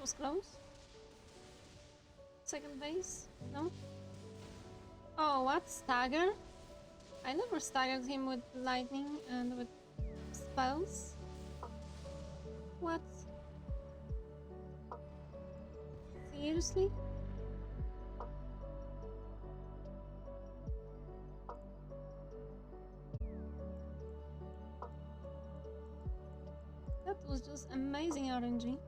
was close. Second base? No? Oh, what? Stagger? I never staggered him with lightning and with spells. What? Seriously? That was just amazing RNG.